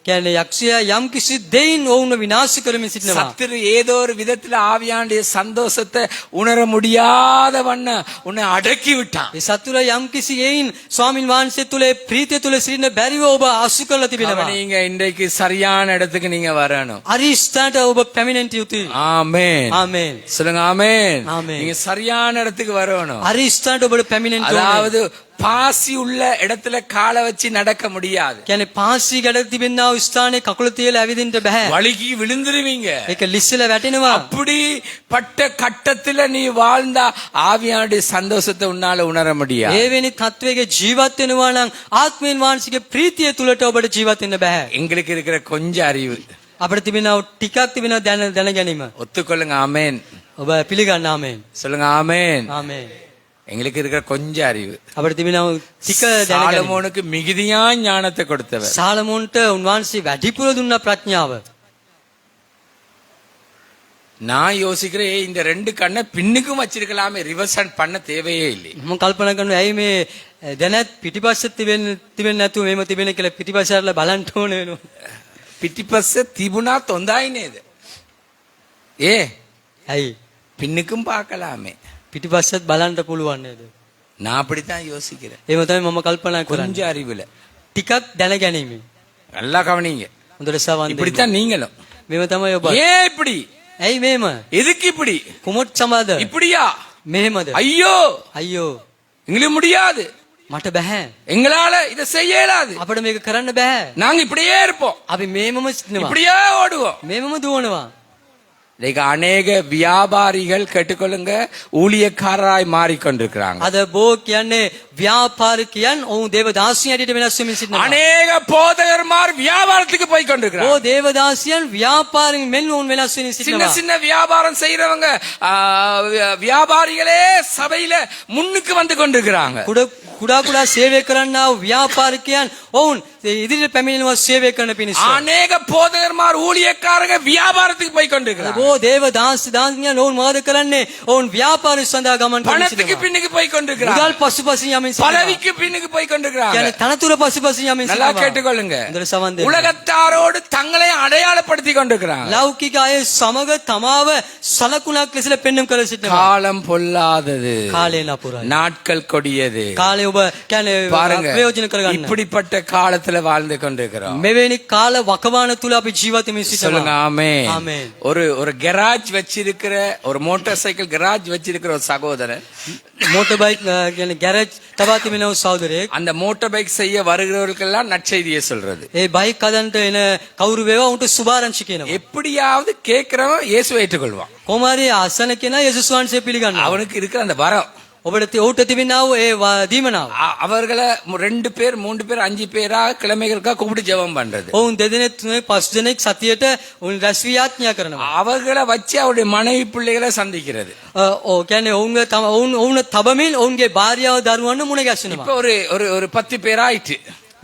කියන්නේ යක්ෂයා යම් කිසි දෙයින් ඔවුන්ව විනාශ කරමින් සිටිනවා. சத்துரு ஏதோ ஒரு விதத்துல ஆவியானுடைய சந்தோஷத்தை உணர முடியாத வண்ண உன்னை அடக்கி விட்டான். ඒ සතුර යම් කිසි එයින් ස්වාමින් වහන්සේ තුල ප්‍රීතිය තුල සිටින බැරිව ඔබ අසු කරලා තිබෙනවා. நீங்க இன்றைக்கு சரியான இடத்துக்கு நீங்க வரணும். අරිස්ථානට ඔබ පැමිණෙන්න යුතුයි. ஆமென். ආමේන්. சொல்லுங்க ஆமென். ஆமென். நீங்க சரியான இடத்துக்கு வரணும். අරිස්ථානට ඔබට පැමිණෙන්න ඕනේ. அதாவது பாசி உள்ள இடத்துல காலை வச்சு நடக்க முடியாது. කියන්නේ පාසි ගැඩ තිබෙනා වූ ස්ථානයේ කකුල තියලා ඇවිදින්න බෑ. வழுகி விழுந்துருவீங்க. ඒක ලිස්සලා වැටෙනවා. அப்படி பட்ட கட்டத்துல நீ வாழ்ந்தா ஆவியானுடைய சந்தோஷத்தை உன்னால உணர முடியாது. ඒ වෙනි තත්වයේ ජීවත් වෙනවා නම් ආත්මීන් වහන්සේගේ ප්‍රීතිය තුලට ඔබට ජීවත් වෙන්න බෑ. எங்களுக்கு இருக்கிற கொஞ்சம் அறிவு අපිට තිබෙනා ටිකක් තිබෙනා දැන ගැනීම. ஒத்துக்கொள்ளுங்க ஆமென். ඔබ පිළිගන්න ආමේන්. சொல்லுங்க ஆமென். ආමේன். எங்களுக்கு இருக்கிற கொஞ்சம் அறிவு. අපිට තිබෙනා ටික දැන ගැනීම. சாலமோனுக்கு மிகுதியா ஞானத்தை கொடுத்தவர். සාලමෝන්ට උන්වහන්සේ වැඩිපුර දුන්න ප්‍රඥාව. நான் யோசிக்கிறேன், இந்த 2 கண்ணை பின்னுக்கும் வச்சிருக்கலாமே, ரிவர்ஸ் பண்ண தேவையே இல்லை. මම කල්පනා කරනවා ඇයි මේ දැනත් පිටිපස්සෙ තිබෙන්නේ නැතුව මේව තිබෙන කියලා පිටිපස්සට බලන්න ඕන වෙනවා. පිටිපස්ස තිබුණාත් හොඳයි නේද? ඇයි பின்னுக்கும் பார்க்கலாமே. පිටිපස්සෙත් බලන්න පුළුවන් නේද? நான் அப்படித்தான் யோசிக்கிறேன். එහෙම තමයි මම කල්පනා කරන්නේ. கொஞ்சம் அறிவுல ටිකක් දැන ගැනීම. நல்லா கவனிங்க. හොඳට සවන් දෙන්න. இப்படித்தான் நீங்களும். මේව තමයි ඔබ. ஏன் இப்படி? ඇයි මේම? எதுக்கு இப்படி? කුමොට් සමාද? இப்படியா? මෙහෙමද? ஐயோ අයියෝ எங்களுக்கு முடியாது. මට බෑ. எங்களால இதை செய்ய இயலாது. අපිට මේක කරන්න බෑ. நாங்க இப்படியே இருப்போம், අපි මේමම සිටිනවා. இப்படியே ஓடுவோம். මේමම දුවනවා. இன்னைக்கு அநேக வியாபாரிகள் கேட்டுக்கொள்ளுங்க, ஊழியக்காரராய் மாறிக்கொண்டிருக்கிறாங்க. අද බෝ කියන්නේ ව්‍යාපාරිකයන් ඔවුන් දේවදාසියන් හැටියට වෙනස් වෙමින් සිටිනවා. அநேக போதகர்மார் வியாபாரத்துக்கு போய் ඕ கொண்டிருக்கிறாங்க. දේවදාසියන් ව්‍යාපාරින් මෙන් ඔවුන් වෙනස් වෙමින් சின்ன සිටිනවා. சின்ன வியாபாரம் செய்யறவங்க வியாபாரிகளே சபையில முன்னுக்கு வந்து கொண்டிருக்கிறாங்க. කුඩා කුඩා සේවය කරන්නා වූ ව්‍යාපාරිකයන් ඔවුන් ඉදිරියට පැමිණෙනවා සේවය කරන පිණිස. அநேக போதகர்மார் ஊழியக்காரங்க வியாபாரத்துக்கு போய் கொண்டிருக்கிறாங்க. බෝ දේවදාසියන් ඔවුන් මොකද කරන්නේ? ඔවුන් ව්‍යාපාරය සඳහා ගමන් කරමින් பணத்துக்கு සිටිනවා. பின்னுக்கு போய் கொண்டிருக்கிறாங்க. මුදල් පසුපසින් යමින් සිටිනවා. பதவிக்கு பின்னுக்கு போய் கொண்டிருக்கிறாங்க. කියන්නේ තනතුර පසුපසින් යමින් நல்லா සිටිනවා. கேட்டுக்கொள்ளுங்க, හොඳට සවන් දෙන්න. உலகத்தாரோடு தங்களை அடையாளப்படுத்தி கொண்டிருக்கிறாங்க. ලෞකික අය සමග තමාව සලකුණක් ලෙස පෙන්වන්න කර සිටිනවා. காலம் பொல்லாதது, කාලය නපුරයි. நாட்கள் கொடியது. කාලය ඔබ කියන්නේ பாருங்க, ප්‍රයෝජන කරගන්න. இப்படிப்பட்ட காலத்துல வாழ்ந்து கொண்டிருக்கிறோம். මෙවැනි කාල වකවාන තුල අපි ජීවත් වෙමින් சொல்லுங்க සිටිනවා. ஆமென். ஆமென். ஒரு கராஜ் வச்சிருக்கிற, ஒரு மோட்டார் சைக்கிள் கராஜ் வச்சிருக்கிற ஒரு சகோதரன் මෝටර් බයික් කියන්නේ ගෑරේජ් තබා තිබෙන සහෝදරයෙක් அந்த மோட்டார் பைக் செய்ய வருகிறவர்களுக்கெல்லாம் நற்செய்தியை சொல்றது. ඒ බයික් හදන්නට එන කවුරු වේවා උන්ට සුභාරංචි කියනවා. எப்படியாவது கேட்கிறவன் இயேசுவை ஏற்றுக்கொள்வான். කොමාරි ආසන කෙනා යේසුස් වහන්සේ පිළිගන්නවා. அவனுக்கு இருக்கிற அந்த வரம், ඔබට ඔහුට තිබෙනා වූ ඒ දීමනාව. அவர்களை 2 பேர் 3 பேர் 5 பேரா கிழமைகளுக்கா கூப்பிட்டு ஜெபம் பண்றது. ඔවුන් දෙදෙනෙක් තුනෙක් පස් දෙනෙක් සතියට උන් රැස් වී යාඥා කරනවා. அவர்களை வச்சு அவருடைய மனைவி பிள்ளைகளை சந்திக்கிறது. ඔව් කියන්නේ ඔවුන් තබමින් ඔවුන්ගේ භාර්යාව දරුවන්ව මුණ இப்ப ගැසෙනවා. ஒரு 10 பேர் ஆயிட்டு.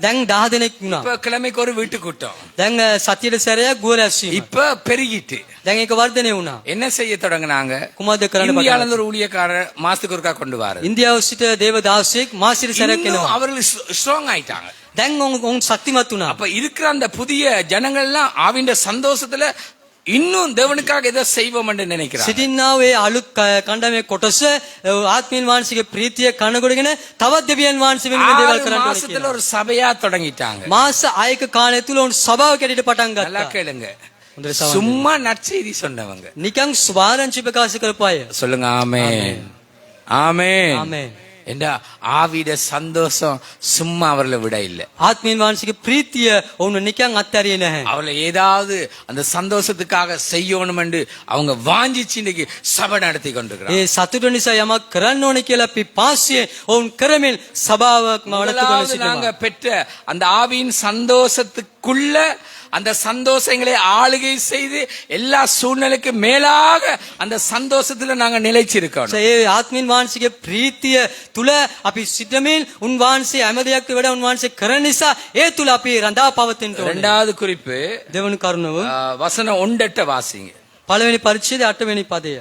දැන් 10 දෙනෙක් වුණා. இப்ப கிழமைக்கு ஒரு வீட்டு கூட்டம். දැන් සතියට සැරයක් ගුව රැස්වීම. இப்ப பெருகிட்டு දැන් ඒක වර්ධනය වුණා. என்ன செய்ய தொடங்கினாங்க? කුමක්ද කරන්න පටන් இந்தியால இருந்து ஒரு ஊழியக்காரர் மாசத்துக்கு ஒருக்கா கொண்டு வராரு. ඉන්දියාව සිට දේවදාසයෙක් මාසිට සැරයක් இன்னும் එනවා. அவர்கள் ஸ்ட்ராங் ஆயிட்டாங்க. දැන් ඔවුන් ශක්තිමත් වුණා. அப்ப இருக்கிற அந்த புதிய ஜனங்கள் எல்லாம் ஆவிண்ட சந்தோஷத்துல இன்னும் தேவனுக்காக ஏதோ செய்வோம் என்று நினைக்கிறாங்க. සිටින්නා වේ අලුත් කණ්ඩායමේ කොටස ආත්මීය වංශික ප්‍රීතිය කනගොඩගෙන තවත් දෙවියන් වහන්සේ වෙනුවෙන් දේවල් 6 කරන්න ඕනේ மாசத்துல කියලා. ஒரு சபையா தொடங்கிட்டாங்க. මාස 6ක කාලය තුල උන් සභාව කැඩිට පටන් நல்லா ගත්තා. கேளுங்க, හොඳට සවන් දෙන්න. சும்மா நற்செய்தி சொன்னவங்க. නිකන් සුභාරංචි ප්‍රකාශ කරපු අය. சொல்லுங்க ஆமென். ஆமென். ආමේන්. என்ற ஆவிட சந்தோஷம் சும்மா அவர்களை விட இல்லை. ආත්මීය වංශික ප්‍රීතිය ඔවුන් නිකන් අත්හැරියේ නැහැ. அவளை ஏதாவது அந்த சந்தோஷத்துக்காக செய்யணும் என்று அவங்க வாஞ்சிச்சு இன்னைக்கு சபை நடத்தி கொண்டிருக்கிறாங்க. ඒ සතුට නිසා යමක් කරන්න ඕනේ කියලා පිපාසියෙන් ඔවුන් කරමින් සභාවක් මවලතු කරන முதலாவது நாங்க සිටිනවා. பெற்ற அந்த ஆவியின் சந்தோஷத்துக்குள்ள அந்த சந்தோஷங்களை ஆளுகை செய்து எல்லா சூழ்நிலைக்கு மேலாக அந்த சந்தோஷத்துல நாங்க நிலைச்சிருக்கோம். ඒ ආත්මීය වංශික ප්‍රීතිය තුල අපි සිටමින් උන් වහන්සේ හැම දෙයක්ට වඩා උන් වහන්සේ කරන නිසා ඒ තුල අපි රඳා පවතින්න ඕනේ. இரண்டாவது குறிப்பு, දෙවනි කරුණව வசனம் 1 வாசிங்க. පළවෙනි පරිච්ඡේදයේ 8 වෙනි පදය.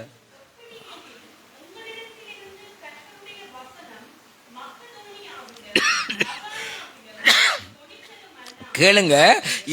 கேளுங்க.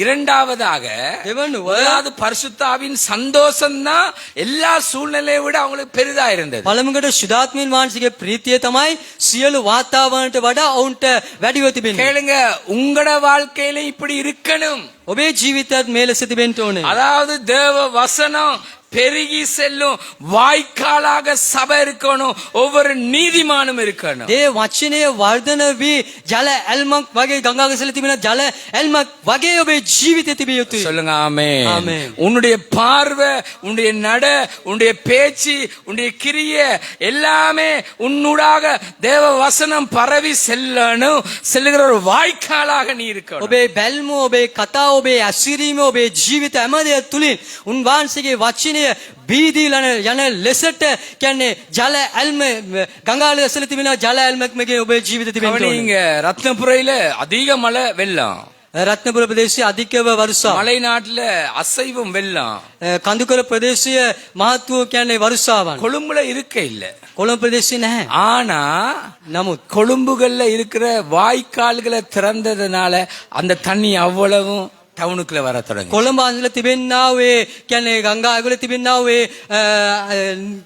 இரண்டாவதாக දෙවනුව முதலாவது பரிசுத்தாவின் சந்தோஷம் தான் எல்லா சூழ்நிலையை விட அவங்களுக்கு பெரிதா இருந்தது. පළමුවට ශුද්ධාත්මීය වංශික ප්‍රීතිය තමයි සියලු වාතාවරණයට වඩා ඔවුන්ට වැඩිව තිබෙන්නේ. கேளுங்க, உங்களோட வாழ்க்கையில இப்படி இருக்கணும். ඔබේ ජීවිතයත් මේ ලෙස තිබෙන්න ඕනේ. அதாவது தேவ வசனம் பெருகி செல்லும் வாய்க்காலாக சபை இருக்கணும், ஒவ்வொரு நீதிமானும் இருக்கணும். දේ වචනය වර්ධන වී ජල ඇල්මක් වගේ ගංගාගසල තිබෙන ජල ඇල්මක් වගේ ඔබේ ජීවිතය තිබිය යුතුයි. சொல்லுங்க ஆமென். ஆமென். உன்னுடைய பார்வை, உன்னுடைய நட, உன்னுடைய பேச்சு, உன்னுடைய கிரியை எல்லாமே உன்னுடாக தேவ வசனம் பரவி செல்லணும், செல்லுகிற ஒரு வாய்க்காலாக நீ இருக்கணும். ඔබේ බැල්ම ඔබේ කතාව ඔබේ ඇසිරීම ඔබේ ජීවිත හැම දෙයක් තුලින් උන්වහන්සේගේ වචනය බීදීලන යන ලෙසට කියන්නේ ජල ඇල්ම ගංගාල ඇසල තිබෙන ජල ඇල්මක් මේකේ ඔබේ ජීවිත තිබෙන්න ඕනේ. நீங்க ரத்னபுரையில அதிக மழை வெள்ளம், රත්නපුර ප්‍රදේශයේ අධිකව වර්ෂාව. மலை நாட்டுல அசைவும் வெள்ளம், කඳුකර ප්‍රදේශයේ මහත් වූ කියන්නේ වර්ෂාවන්. கொழும்புல இருக்க இல்ல. කොළඹ ප්‍රදේශයේ නැහැ. ஆனா නමුත් கொழும்புகள்ல இருக்கிற வாய்க்கால்களை திறந்ததுனால அந்த தண்ணி அவ்வளவும் டவுனுக்குள்ள வர தொடங்கி. කොළඹ අන්දල තිබෙන්නා වේ කියන්නේ ගංගා ඇගොල තිබෙන්නා වේ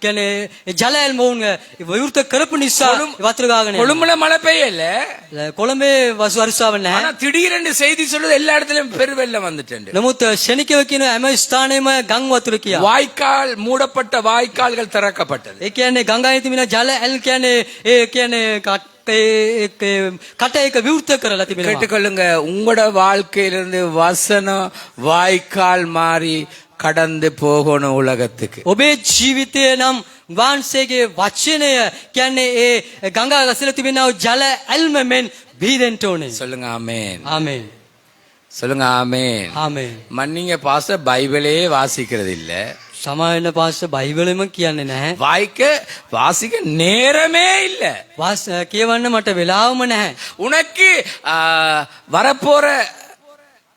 කියන්නේ ජල ඇල්ම වුන් විවෘත කරපු නිසා වතුර ගාගෙන கொழும்புல மழை பெய்யல, කොළඹේ වර්ෂාව නැහැ. ஆனா திடீரென்று செய்தி சொல்லுது எல்லா இடத்துலயும் பெருவெள்ளம் வந்துட்டு. නමුත් ශනිකව කියන හැම ස්ථානයේම ගම් වතුර කියා. வாய்க்கால் மூடப்பட்ட வாய்க்கால்கள் திறக்கப்பட்டது. ඒ කියන්නේ ගංගාවේ තිබෙන ජල ඇල් කියන්නේ ඒ කියන්නේ කට එක විවෘත කරලා තිබෙනවා. கேட்டுக்கொள்ளுங்க, உங்களோட வாழ்க்கையிலிருந்து வசனம் வாய்க்கால் மாறி கடந்து போகணும் உலகத்துக்கு. ඔබේ ජීවිතය නම් වහන්සේගේ වචනය කියන්නේ ඒ ගංගා ඇසල තිබෙනා වූ ජල ඇල්ම මෙන් බීදෙන්න ඕනේ. சொல்லுங்க ஆமென். ආමේන්. சொல்லுங்க ஆமென். ආමේන්. மன்னிங்க பாஸ்டர், பைபிளே வாசிக்கிறது இல்ல. සමාවෙන්න පාස්ටර් බයිබලෙම කියන්නේ නැහැ. வாசிக்க நேரமே இல்ல. කියවන්න මට වෙලාවම නැහැ. உனக்கு வரப்போற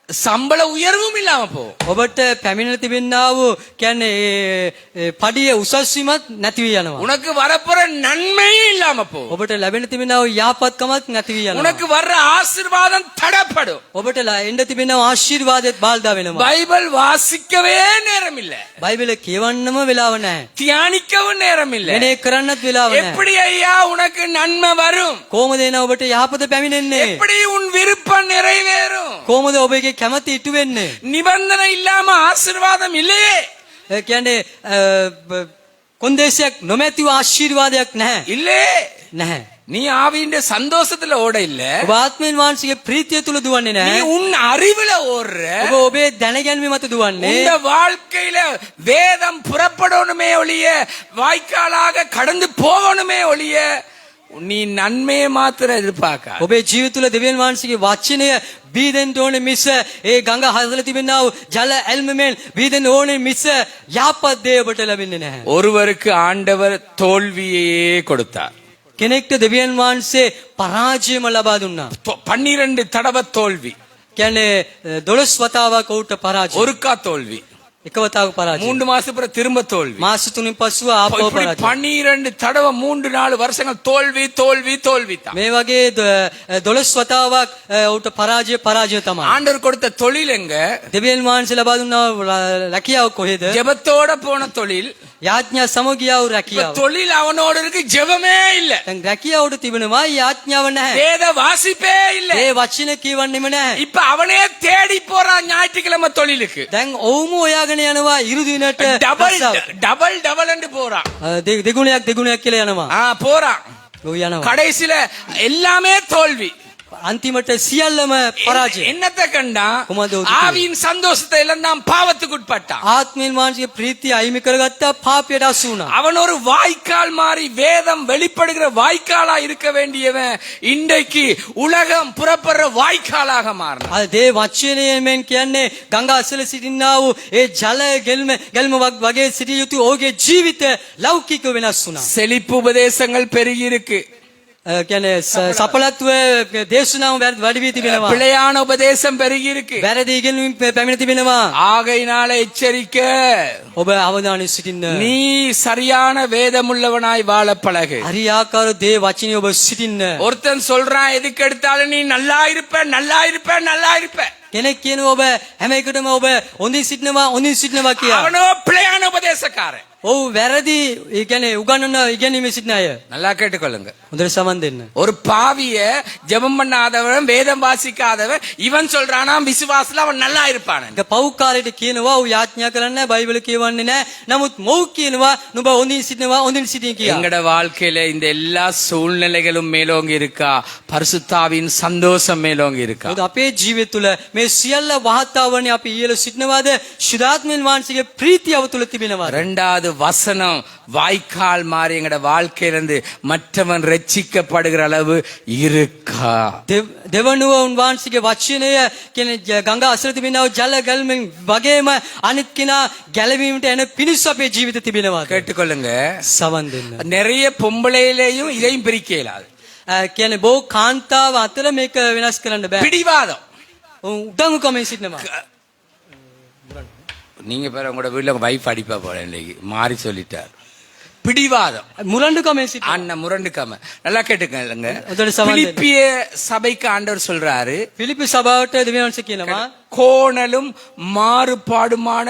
சம்பள உயர்வும் இல்லாம போ. ඔබට පැමිණ තිබෙනා වූ කියන්නේ පඩිය උසස් වීමත් නැති වී යනවා. உனக்கு வரப்போற நன்மையும் இல்லாம போ. ඔබට ලැබෙන තිබෙනා වූ යහපත්කමත් නැති වී යනවා. உனக்கு வர்ற ஆசீர்வாதம் தடப்படும். ඔබට එන්න තිබෙනා ආශිර්වාදෙත් බාල්දා වෙනවා. பைபிள் வாசிக்கவே நேரம் இல்ல. බයිබල කියවන්නම වෙලාව නැහැ. தியானிக்கவும் நேரம் இல்ல. මෙනේ කරන්නත් වෙලාව නැහැ. எப்படி ஐயா உனக்கு நன்மை வரும்? කොහොමද එන ඔබට යහපත පැමිණෙන්නේ? எப்படி உன் விருப்பம் நிறைவேறும்? කොහොමද ඔබගේ කැමැති ඉටු වෙන්නේ? நிபந்தனை இல்லாம ஆசீர்வாதம் இல்லையே. කියන්නේ කොන්දේසියක් නොමැතිව ආශිර්වාදයක් නැහැ. இல்லே. නැහැ. நீ ஆவியின் சந்தோஷத்துல ஓட இல்ல. ඔබ ආත්මෙන් වහන්සේගේ ප්‍රීතිය තුල දුවන්නේ நீ නැහැ. உன் அறிவுல ஓடுற. ඔබ ඔබේ දැනගැන්වීම මත දුවන්නේ. இந்த வாழ்க்கையில வேதம் புறப்படணுமே ஒழிய, வாய்க்காலாக கடந்து போகணுமே ஒழிய, நீ நன்மையை மாத்திரம் எதிர்பார்க்க. ඔබේ ජීවිත තුළ දෙවියන් වහන්සේගේ වචනය බීදෙන්න ඕනේ මිස ඒ ගඟ හදලා තිබෙනා වූ ජල ඇල්මෙන් බීදෙන්න ඕනේ මිස යහපත් දේ ඔබට ලැබෙන්නේ නැහැ. ஒருவருக்கு ஆண்டவர் தோல்வியே கொடுத்தார். කෙනෙක්ට දෙවියන් වහන්සේ පරාජයම ලබා දුන්නා. 12 தடவை தோல்வி. කියන්නේ 12 වතාවක් ඔහුට පරාජය. ஒருக்கா தோல்வி. එක වතාවක පරාජය. 3 மாசம் அப்புறம் திரும்ப தோல்வி. මාස 3න් පස්සුව ආපහු இப்படி පරාජය. 12 தடவை 3-4 வருஷங்கள் தோல்வி தோல்வி தோல்வி தான். මේ වගේ 12 වතාවක් ඔහුට පරාජය තමයි. ஆண்டவர் கொடுத்த தொழில் எங்க? දෙවියන් වහන්සේ ලබා දුන්නා රැකියාව කොහෙද? ஜெபத்தோட போன தொழில். යාඥා සමගියාව இப்ப රැකියාව. தொழில் அவனோட இருக்கு, ஜெபமே இல்ல. දැන් රැකියාවට තිබෙනවා යාඥාව නැහැ. வேத வாசிப்பே இல்ல. ඒ වචන කියවන්නෙම නැහැ. இப்ப அவனே தேடி போறான் ஞாயிற்றுக்கிழமை தொழிலுக்கு. දැන් ඔවුම හොයාගෙන යනවා ඉරු දිනට டபுள் டபுள் என்று போறான். දෙගුණයක් කියලා යනවා. போறான். ඔව් යනවා. கடைசில எல்லாமே தோல்வி. අන්තිමට සියල්ලම පරාජය. என்னத்தை கண்டா? කොහොමද උදේ? ஆவியின் சந்தோஷத்தை இழந்தான், பாவத்துக்கு உட்பட்டான். ආත්මෙන් වහන්සේගේ ප්‍රීතිය අයිමි කරගත්තා, පාපයට අසු වුණා. அவன் ஒரு வாய்க்கால் மாறி வேதம் வெளிப்படுகிற வாய்க்காலா இருக்க வேண்டியவன் இன்றைக்கு உலகம் புறப்படுற வாய்க்காலாக மாறினான். අද දේ වචනයෙන් කියන්නේ ගංගා අසල සිටිනා වූ ඒ ජල ගැල්ම වගේ සිටිය යුතු ඔහුගේ ජීවිතය ලෞකික වෙනස් වුණා. செழிப்பு உபதேசங்கள் பெருகி இருக்கு. කියන්නේ සඵලත්ව දේශනාව වැඩි වී තිබෙනවා. பிழையான உபதேசம் பெருகி இருக்கு. වැරදි ඉගෙනුම් පැමිණ තිබෙනවා. ஆகையினால எச்சரிக்கை. ඔබ අවධානයෙන් සිටින්න. நீ சரியான வேதமுள்ளவனாய் வாழ பழகு. හරි ආකාර දේ වචනේ ඔබ සිටින්න. ஒருத்தன் சொல்றான், எதுக்கு எடுத்தாலும் நீ நல்லா இருப்ப நல்லா இருப்ப நல்லா இருப்ப. කෙනෙක් කියනවා ඔබ හැම එකටම ඔබ හොඳින් සිටිනවා කියලා. அவனோ பிழையான உபதேசக்காரன். ඔව් වැරදි ඒ කියන්නේ උගන්වන ඉගෙනීමේ සිටින අය. நல்லா கேட்டுக்கொள்ளுங்க. හොඳට සමන් දෙන්න. ஒரு பாவிய ஜெபம் பண்ணாதவன், வேதம் வாசிக்காதவன், இவன் சொல்றானாம் விசுவாசத்துல அவன் நல்லா இருப்பான். පෞකාරයට කියනවා ඔව් යාඥා කරන්නේ නැහැ, බයිබල කියවන්නේ නැහැ. නමුත් මොව් කියනවා නුඹ හොඳින් සිටින් කියලා. எங்கட வாழ்க்கையில இந்த எல்லா சூழ்நிலைகளும் மேலோங்கி இருக்கா? பரிசுத்தாவின் சந்தோஷம் மேலோங்கி இருக்கா? මොකද අපේ ජීවිත තුළ මේ සියල්ල වාතාවරණය අපි ඉහළ සිටිනවාද? ශුද්ධාත්මෙන් වහන්සේගේ ප්‍රීතියව තුළ තිබෙනවාද? இரண்டாவது வசனம் வாய்க்கால் மாறி எங்கட வாழ்க்கையிலிருந்து மற்றவன் ரட்சிக்கப்படுகிற அளவு இருக்கா? දෙවනුව උන්වහන්සේගේ වචනය කියන්නේ ගංගා අසල තිබෙනා ජල ගැල්මෙන් වගේම අනිත් කෙනා ගැලවීමට එන පිණිස අපේ ජීවිත තිබෙනවාද? கேட்டுக்கொள்ளுங்க. සවන් දෙන්න. நிறைய பொம்பளையிலையும் இதையும் பிரிக்க இயலாது. කියන්නේ බොහෝ කාන්තාව අතර මේක වෙනස් කරන්න බෑ. பிடிவாதம். උඩඟුකමෙන් සිටිනවා. நீங்க பேர உங்களோட வீட்டுல உங்க வைஃப் அடிப்பா போல இன்னைக்கு மாறி சொல்லிட்டார். பிடிவாதம், முரண்டுකමෙන් සිටිනවා. அண்ணன் முரண்டுக்காம. நல்லா கேட்டுக்கங்க. උදේ සමන් දෙන්න. பிலிப்பிய சபைக்கு ஆண்டவர் சொல்றாரு, පිලිපි සභාවට දෙවියන් වහන්සේ කියනවා கோணலும் மாறுபாடுமான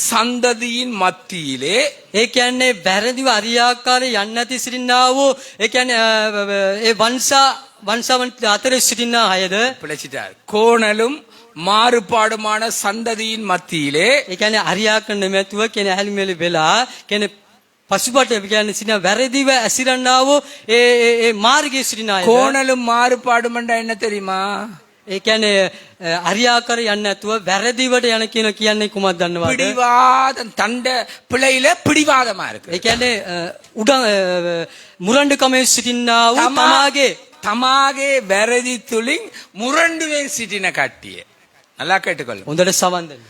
சந்ததியின் மத்தியிலே. ඒ කියන්නේ වැරදිව අරියාකාරී යන්නේ නැති සිටිනා වූ ඒ කියන්නේ ඒ වංශාවන් අතර සිටිනා අයද பிழைச்சிட்டார். கோணலும் மாறுபாடுமான சந்ததியின் மத்தியிலே. ඒ කියන්නේ අරියාකරන නැතුව කියන්නේ ඇහැලිමෙලි වෙලා කියන්නේ පසුබට කියන්නේ සිටින වැරදිව ඇසිරන්නා වූ ඒ මාර්ගයේ සිටින අය. கோணலும் மாறுபாடுமெண்டா என்ன தெரியுமா? ඒ කියන්නේ අරියාකර යන්නේ නැතුව වැරදිවට යන කියන කියන්නේ කුමක්ද දන්නවද? பிடிவாதம் தண்ட பிழையில பிடிவாதமா இருக்கு. ඒ කියන්නේ උඩ මුරණ්ඩකමේ සිටින්නා වූ තමාගේ තමාගේ වැරදි තුලින් මුරණ්ඩුවෙන් සිටින කට්ටිය. நல்லா கேட்டுக்கொள்ளுங்க. හොඳට සවන් දෙන්න.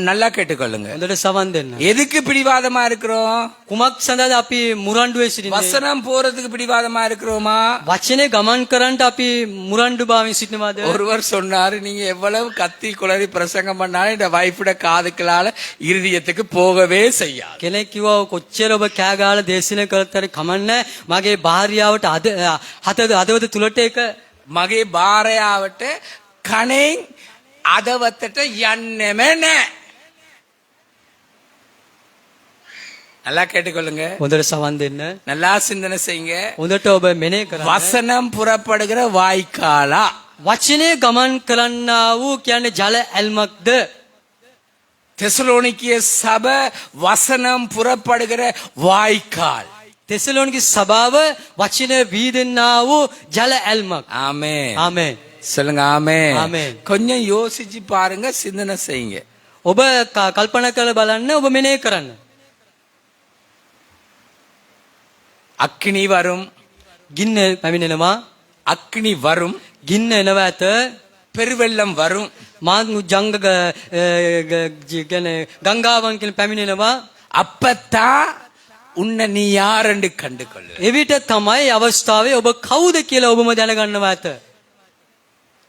நல்லா கேட்டுக்கொள்ளுங்க. හොඳට සවන් දෙන්න. எதுக்கு பிடிவாதமா இருக்கிறோம்? කුමක් සඳහාද අපි මුරණ්ඩුවේ සිටින්නේ? வசனம் போறதுக்கு பிடிவாதமா இருக்கிறோமா? වචනේ ගමන් කරන්නට අපි මුරණ්ඩු භාවයෙන් සිටිනවද? ஒருவர் சொன்னாரு, நீங்க எவ்வளவு கத்தி குளறி பிரசங்கம் பண்ணாலும் இந்த வைஃபோட காதுக்களால இருதயத்துக்கு போகவே செய்யாது. කෙනෙක් කිව්වා කොච්චර ඔබ කෑ ගහලා දේශනා කරතර කමන්නේ මගේ භාර්යාවට හදවත තුලට එක මගේ භාර්යාවට කණෙන් අදවතට යන්නෙම නැහැ. நல்லா கேட்டுக்கொள்ளுங்க. හොඳට සවන් දෙන්න. நல்லா சிந்தனை செய்யுங்க. හොඳට ඔබ මෙනෙහි කරන්න. வசனம் புறப்படுகிற வாய்க்காலா? වචනේ ගමන් කරන්නා වූ කියන්නේ ජල ඇල්මක්ද? தெசலோனிக்கிய சபை வசனம் புறப்படுகிற வாய்க்கால். තෙසලෝනිකේ සභාව වචනේ වීදෙන්නා වූ ජල ඇල්මක්. ஆமென். ආමේන්. சொல்லுங்க ஆமென். ஆமென். கொஞ்சம் யோசிச்சு பாருங்க, சிந்தனை செய்யுங்க. ඔබ කල්පනා කරලා බලන්න, ඔබ මෙනෙහි කරන්න. அக்கினி வரும். ගින්න පැමිණෙනවා. அக்கினி வரும். ගින්න එනවා ඇත. பெருவெள்ளம் வரும். මාග්නු ජංග කියන්නේ ගංගාවන් කියන පැමිණෙනවා. அப்பத்தான் உன்னை நீ யாரென்று கண்டு கொள்ளு. එවිට තමයි අවස්ථාවේ ඔබ කවුද කියලා ඔබම දැනගන්නවා ඇත.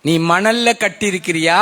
நீ மணல்ல கட்டி இருக்கிறியா?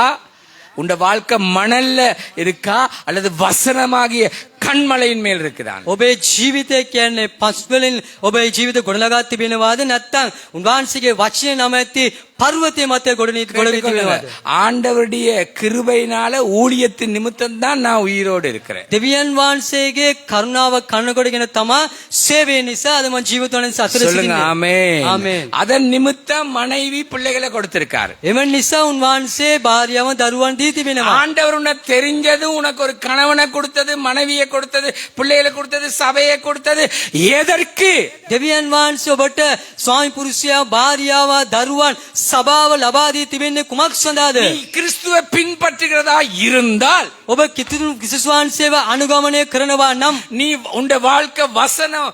உண்ட வாழ்க்கை மணல்ல இருக்கா அல்லது வசனமாகிய கண்மலையின் மேல் இருக்குதான்? ඔබේ ජීවිතය කියන්නේ පස් වලින් ඔබේ ජීවිත ගොඩනගා තිබෙනවාද නැත්නම් උන්වහන්සේගේ වචනේ නැමැති පර්වතයේ මත ගොඩනී තිබෙනවාද? ஆண்டவருடைய கிருபையினால ஊழியத்தின் நிமித்தம் தான் நான் உயிரோடு இருக்கிறேன். දෙවියන් වහන්සේගේ කරුණාව කනකොටගෙන තමයි සේවය නිසා අද මම ජීවිතවලින් සතුට சொல்லுங்க සිටින්නේ. ஆமென். ஆமென். அதன் நிமித்தம் மனைவி பிள்ளைகளை கொடுத்திருக்காரு. එමන් නිසා උන්වහන්සේ භාර්යාව දරුවන් දී තිබෙනවා. ஆண்டவர் உன்னை தெரிஞ்சது, உனக்கு ஒரு கணவனை கொடுத்தது, மனைவியை கொடுத்தது, பிள்ளைகளை கொடுத்தது, சபையை கொடுத்தது எதற்கு? දෙවියන් වහන්සේ ඔබට ස්වාමි පුරුෂයා භාර්යාව දරුවන් සභාව ලබා දී තිබෙන්නේ කුමක් සඳහාද? நீ கிறிஸ்துவை பின்பற்றுகிறதா இருந்தால், ඔබ කිසිස් වහන්සේව අනුගමනය කරනවා නම් நீ உண்ட வாழ்க்கை வசனம்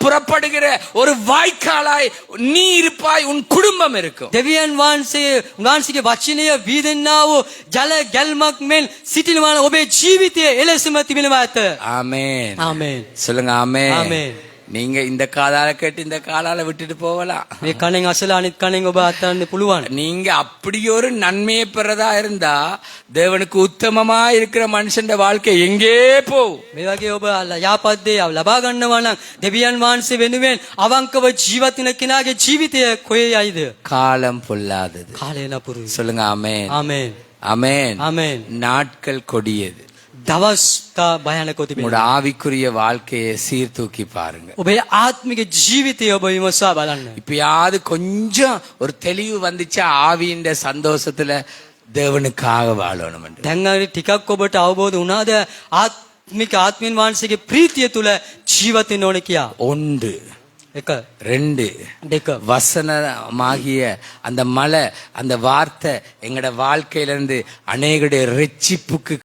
புறப்படுகிற ஒரு வாய்க்காலாய் நீ இருப்பாய், உன் குடும்பம் இருக்கும். දෙවියන් වහන්සේගේ වචනය වීදෙන්නා වූ ජල ගැල්මක් මෙන් සිටිනවා. ඔබේ ජීවිතය එලෙසම තිබෙනවා ඇත. ஆமென். ආමේන්. சொல்லுங்க ஆமென். ආමේன். நீங்க இந்த காலால கேட்டு இந்த காலால விட்டுட்டு போகலாம். මේ කණෙන් අසලා අනිත් කණෙන් ඔබ අත්හරින්න පුළුවන්. நீங்க அப்படி ஒரு நன்மையை பெறதா இருந்தா தேவனுக்கு உத்தமமா இருக்கிற மனுஷன் வாழ்க்கை எங்கே போகும்? මේ වගේ ඔබ යහපත් දේ ලබා ගන්නවා නම් දෙවියන් වහන්සේ වෙනුවෙන් අවංකව ජීවත් වෙන කෙනාගේ ජීවිතය කොහේ යයිද? காலம் பொல்லாதது. කාලය නපුරු. சொல்லுங்க ஆமென். ආමේන්. ஆமென். ආමේන්. நாட்கள் கொடியது. දවස් භයානකව உங்களோட තිබෙනවා. ஆவிக்குரிய வாழ்க்கையை சீர்தூக்கி பாருங்க. ඔබේ ආත්මික ජීවිතය ඔබ විමසා බලන්න. இப்பயாவது கொஞ்சம் ஒரு தெளிவு வந்துச்சா ஆவியின் சந்தோஷத்துல தேவனுக்காக வாழணும் என்று. දැන් හරි ටිකක් ඔබට අවබෝධ වුණාද ආත්මින් වහන්සේගේ ප්‍රීතිය තුල ජීවත් වෙන්න ඕන කියා? ஒன்று, 1 2 2 வசனமாகிய அந்த மலை, அந்த வார்த்தை எங்கட வாழ்க்கையிலிருந்து அநேகருடைய ரட்சிப்புக்கு